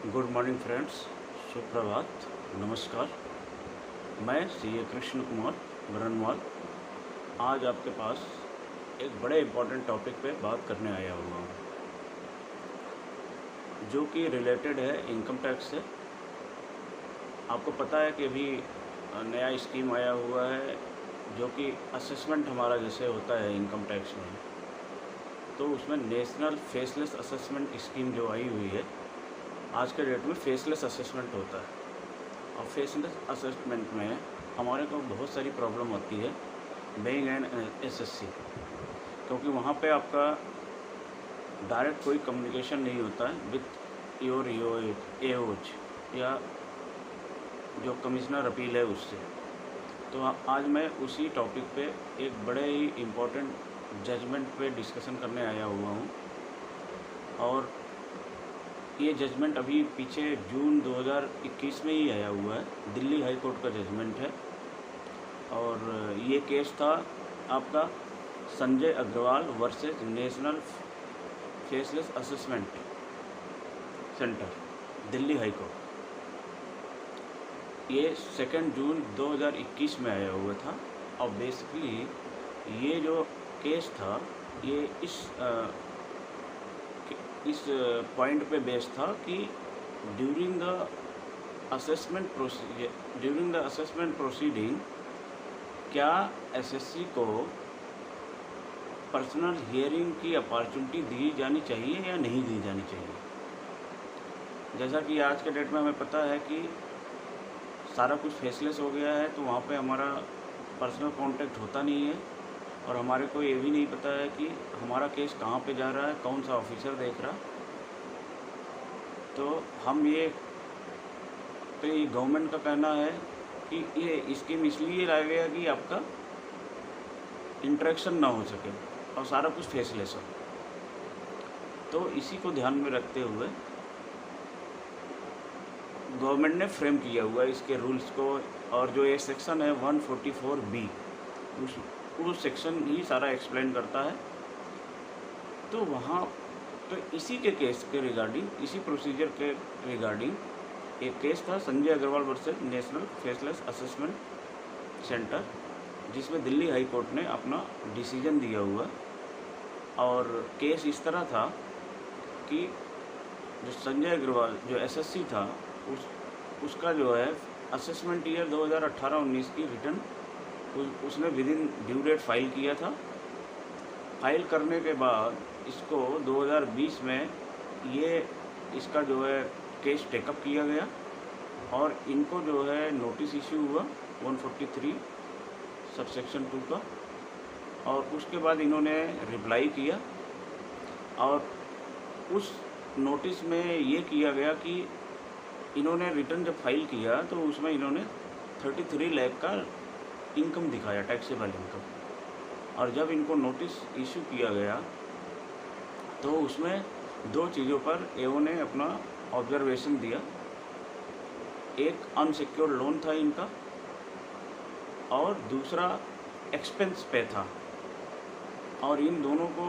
Good morning friends, सुप्रभात, नमस्कार। मैं सीए कृष्ण कुमार बरनवाल आज आपके पास एक बड़े इम्पोर्टेंट टॉपिक पे बात करने आया हुआ हूँ, जो कि रिलेटेड है इनकम टैक्स से। आपको पता है कि अभी नया स्कीम आया हुआ है, जो कि असेसमेंट हमारा जैसे होता है इनकम टैक्स में, तो उसमें नेशनल फेसलेस असेसमेंट स्कीम जो आई हुई है, आज के डेट में फेसलेस असेसमेंट होता है। और फेसलेस असेसमेंट में हमारे को बहुत सारी प्रॉब्लम होती है बेइंग एन एसएससी, क्योंकि वहाँ पे आपका डायरेक्ट कोई कम्युनिकेशन नहीं होता है विथ योर एओज या जो कमिश्नर अपील है उससे। तो आज मैं उसी टॉपिक पे एक बड़े ही इम्पोर्टेंट जजमेंट पे डिस्कशन करने आया हुआ हूँ। और ये जजमेंट अभी पीछे जून 2021 में ही आया हुआ है, दिल्ली हाई कोर्ट का जजमेंट है। और ये केस था आपका Sanjay Agarwal versus national faceless assessment centre, Delhi high court. ये 2 जून 2021 में आया हुआ था। और बेसिकली ये जो केस था, ये इस पॉइंट पे बेस था कि ड्यूरिंग द असेसमेंट प्रोसीडिंग क्या एसएससी को पर्सनल हियरिंग की अपॉर्चुनिटी दी जानी चाहिए या नहीं दी जानी चाहिए। जैसा कि आज के डेट में हमें पता है कि सारा कुछ फेसलेस हो गया है, तो वहाँ पे हमारा पर्सनल कांटेक्ट होता नहीं है, और हमारे को ये भी नहीं पता है कि हमारा केस कहाँ पे जा रहा है, कौन सा ऑफिसर देख रहा। तो ये गवर्नमेंट का कहना है कि ये स्कीम इसलिए लाया गया कि आपका इंटरेक्शन ना हो सके और सारा कुछ फेसलेस हो। तो इसी को ध्यान में रखते हुए गवर्नमेंट ने फ्रेम किया हुआ है इसके रूल्स को। और जो ये सेक्शन है 144B, उस सेक्शन ही सारा एक्सप्लेन करता है। तो वहाँ तो इसी के केस के रिगार्डिंग, इसी प्रोसीजर के रिगार्डिंग एक केस था Sanjay Agarwal versus national faceless assessment centre, जिसमें दिल्ली हाई कोर्ट ने अपना डिसीजन दिया हुआ। और केस इस तरह था कि जो संजय अग्रवाल जो एसएससी था, उसका जो है असेसमेंट ईयर 2018-19 की रिटर्न उसने within due date file किया था। फाइल करने के बाद इसको 2020 में इसका जो है केस टेकअप किया गया, और इनको जो है नोटिस इश्यू हुआ 143 सबसेक्शन 2 का। और उसके बाद इन्होंने रिप्लाई किया, और उस नोटिस में ये किया गया कि इन्होंने रिटर्न जब फाइल किया तो उसमें इन्होंने 33 लाख का इनकम दिखाया, टैक्सेबल इनकम। और जब इनको नोटिस इशू किया गया तो उसमें दो चीज़ों पर एओ ने अपना ऑब्जर्वेशन दिया। एक अनसिक्योर्ड लोन था इनका, और दूसरा एक्सपेंस पे था। और इन दोनों को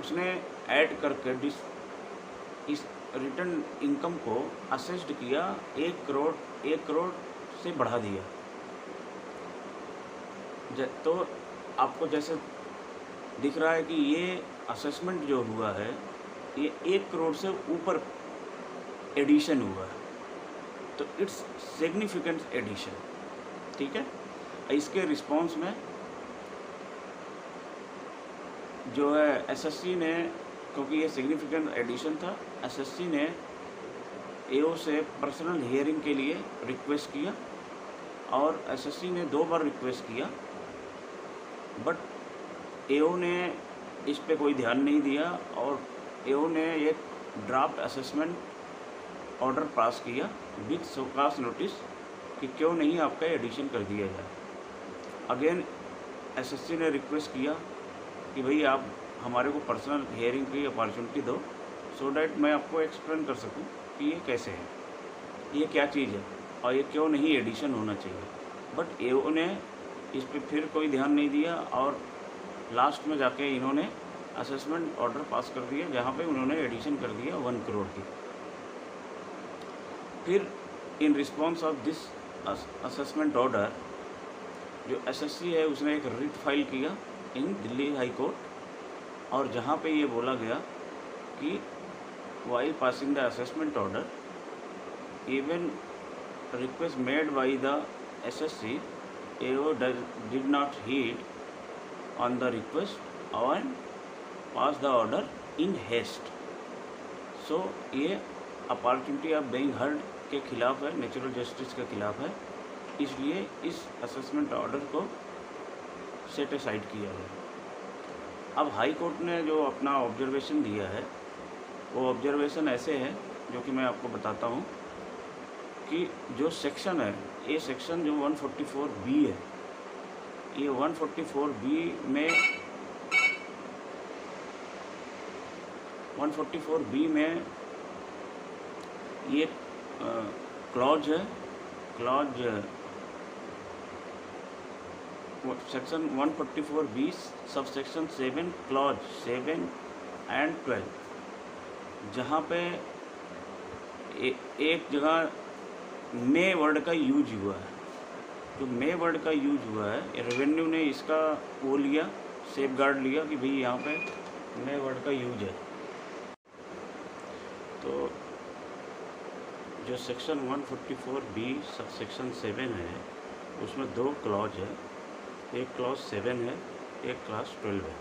उसने ऐड करके इस रिटर्न इनकम को असेस्ड किया, 1 करोड़ से बढ़ा दिया। तो आपको जैसे दिख रहा है कि ये असेसमेंट जो हुआ है, ये 1 करोड़ से ऊपर एडिशन हुआ है, तो इट्स सिग्निफिकेंट एडिशन। ठीक है। इसके रिस्पांस में जो है एसएससी ने, क्योंकि ये सिग्निफिकेंट एडिशन था, एसएससी ने एओ से पर्सनल हियरिंग के लिए रिक्वेस्ट किया। और एसएससी ने 2 बार रिक्वेस्ट किया, बट एओ ने इस पे कोई ध्यान नहीं दिया, और एओ ने एक ड्राफ्ट असेसमेंट ऑर्डर पास किया विथ शोकास नोटिस कि क्यों नहीं आपका एडिशन कर दिया जाए। अगेन एसएससी ने रिक्वेस्ट किया कि भाई आप हमारे को पर्सनल हियरिंग की अपॉर्चुनिटी दो, सो डैट मैं आपको एक्सप्लेन कर सकूं कि ये कैसे है, ये क्या चीज़ है, और ये क्यों नहीं एडिशन होना चाहिए। बट एओ ने इस पर फिर कोई ध्यान नहीं दिया, और लास्ट में जाके इन्होंने असेसमेंट ऑर्डर पास कर दिया, जहाँ पे उन्होंने एडिशन कर दिया 1 करोड़ की। फिर in response of this assessment order जो एसएससी है उसने एक रिट फाइल किया इन दिल्ली हाई कोर्ट, और जहाँ पे ये बोला गया कि while passing the assessment order, even request made by the SSC, AO did not heed on the request and pass the order in haste. So ये अपॉर्चुनिटी ऑफ बेइंग हर्ड के खिलाफ है, नेचुरल जस्टिस के खिलाफ है, इसलिए इस assessment order को सेट असाइड किया है। अब हाई कोर्ट ने जो अपना ऑब्जर्वेशन दिया है वो ऑब्जर्वेशन ऐसे है जो कि मैं आपको बताता हूँ कि जो सेक्शन है, ये सेक्शन जो 144B है, ये 144B में 144B में ये क्लॉज है, clause section 144B sub section 7 clause 7 and 12, जहाँ पे एक जगह मे वर्ड का यूज हुआ है। जो मे वर्ड का यूज हुआ है, रेवेन्यू ने इसका वो लिया, सेफ गार्ड लिया कि भाई यहाँ पे मे वर्ड का यूज है। तो जो सेक्शन 144B सब सेक्शन 7 है उसमें 2 क्लॉज है, एक क्लॉज 7 है, एक क्लॉज 12 है।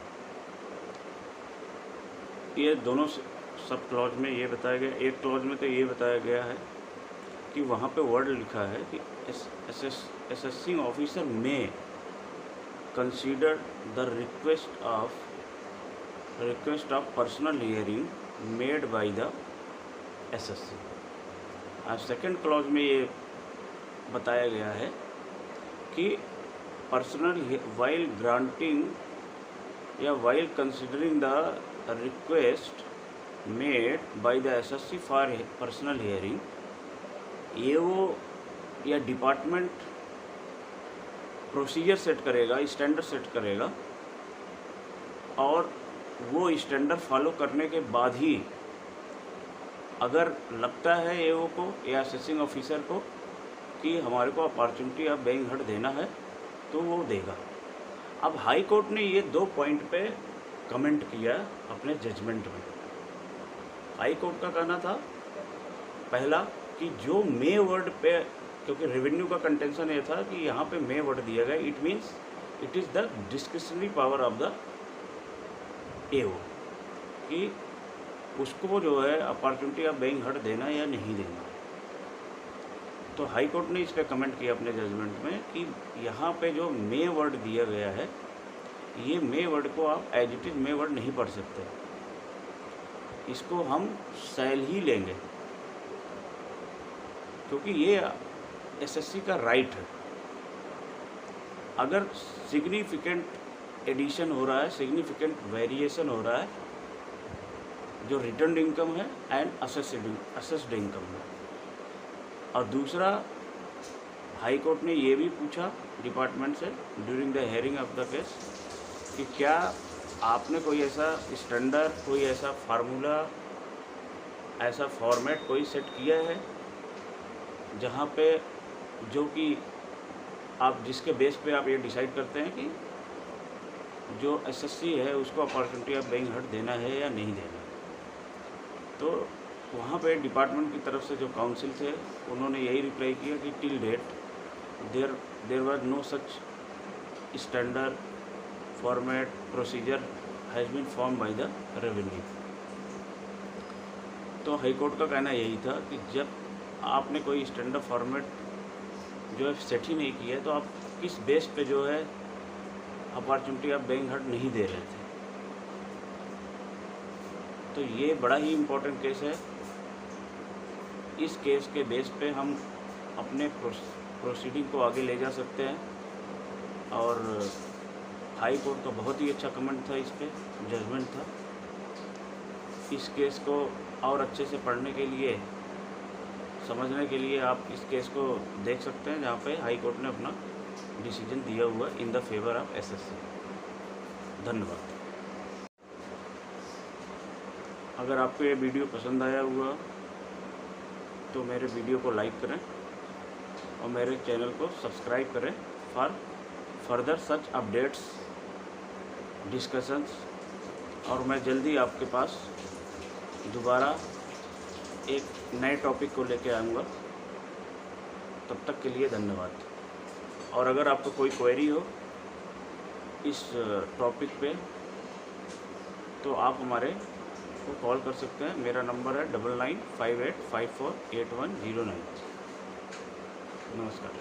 ये दोनों सब क्लॉज में ये बताया गया, एक क्लॉज में तो ये बताया गया है कि वहाँ पे वर्ड लिखा है कि असेसिंग ऑफिसर में consider the request of personal hearing made by the assessee. और सेकंड क्लॉज में ये बताया गया है कि पर्सनल वाइल ग्रांटिंग या while considering the request made by the assessee for personal hearing, ये वो या डिपार्टमेंट प्रोसीजर सेट करेगा, स्टैंडर्ड सेट करेगा, और वो स्टैंडर्ड फॉलो करने के बाद ही अगर लगता है एओ को या असेसिंग ऑफिसर को कि हमारे को अपॉर्चुनिटी ऑफ बेइंग हर्ड देना है तो वो देगा। अब हाई कोर्ट ने ये 2 पॉइंट पे कमेंट किया अपने जजमेंट में। हाई कोर्ट का कहना था पहला कि जो मे वर्ड पे, क्योंकि रेवेन्यू का कंटेंशन ये था कि यहाँ पे मे वर्ड दिया गया, it means it is the discretionary power of the AO कि उसको जो है अपॉर्चुनिटी ऑफ बेइंग हर्ड देना या नहीं देना। तो हाई कोर्ट ने इस पर कमेंट किया अपने जजमेंट में कि यहाँ पे जो मे वर्ड दिया गया है, ये मे वर्ड को आप as it is may word नहीं पढ़ सकते, इसको हम शैल ही लेंगे, क्योंकि ये एसएससी का राइट है। अगर सिग्निफिकेंट एडिशन हो रहा है, सिग्निफिकेंट वेरिएशन हो रहा है जो रिटर्न इनकम है एंड असेस्ड इनकम है। और दूसरा, हाई कोर्ट ने ये भी पूछा डिपार्टमेंट से during the hearing of the case कि क्या आपने कोई ऐसा स्टैंडर्ड, कोई ऐसा फार्मूला, ऐसा फॉर्मेट कोई सेट किया है जहाँ पे जो कि आप जिसके बेस पे आप ये डिसाइड करते हैं कि जो एसएससी है उसको अपॉर्चुनिटी ऑफ बेइंग हर्ड देना है या नहीं देना। तो वहाँ पे डिपार्टमेंट की तरफ से जो काउंसिल थे उन्होंने यही रिप्लाई किया कि till date there was no such standard format procedure has been form by the revenue. तो हाई कोर्ट का कहना यही था कि जब आपने कोई स्टैंडर्ड फॉर्मेट जो है सेट ही नहीं किया तो आप किस बेस पे जो है अपॉर्चुनिटी ऑफ बेइंग हर्ड नहीं दे रहे थे। तो ये बड़ा ही इम्पोर्टेंट केस है। इस केस के बेस पे हम अपने प्रोसीडिंग को आगे ले जा सकते हैं। और हाई कोर्ट का बहुत ही अच्छा कमेंट था, इस पे जजमेंट था। इस केस को और अच्छे से पढ़ने के लिए, समझने के लिए आप इस केस को देख सकते हैं जहाँ पे हाई कोर्ट ने अपना डिसीजन दिया हुआ in the favour of SSC. धन्यवाद। अगर आपको ये वीडियो पसंद आया हुआ तो मेरे वीडियो को लाइक करें और मेरे चैनल को सब्सक्राइब करें for further such updates, discussions. और मैं जल्दी आपके पास दोबारा एक नए टॉपिक को लेके आऊँगा। तब तक के लिए धन्यवाद। और अगर आपको कोई क्वेरी हो इस टॉपिक पे तो आप हमारे को कॉल कर सकते हैं। मेरा नंबर है 9958548109। नमस्कार।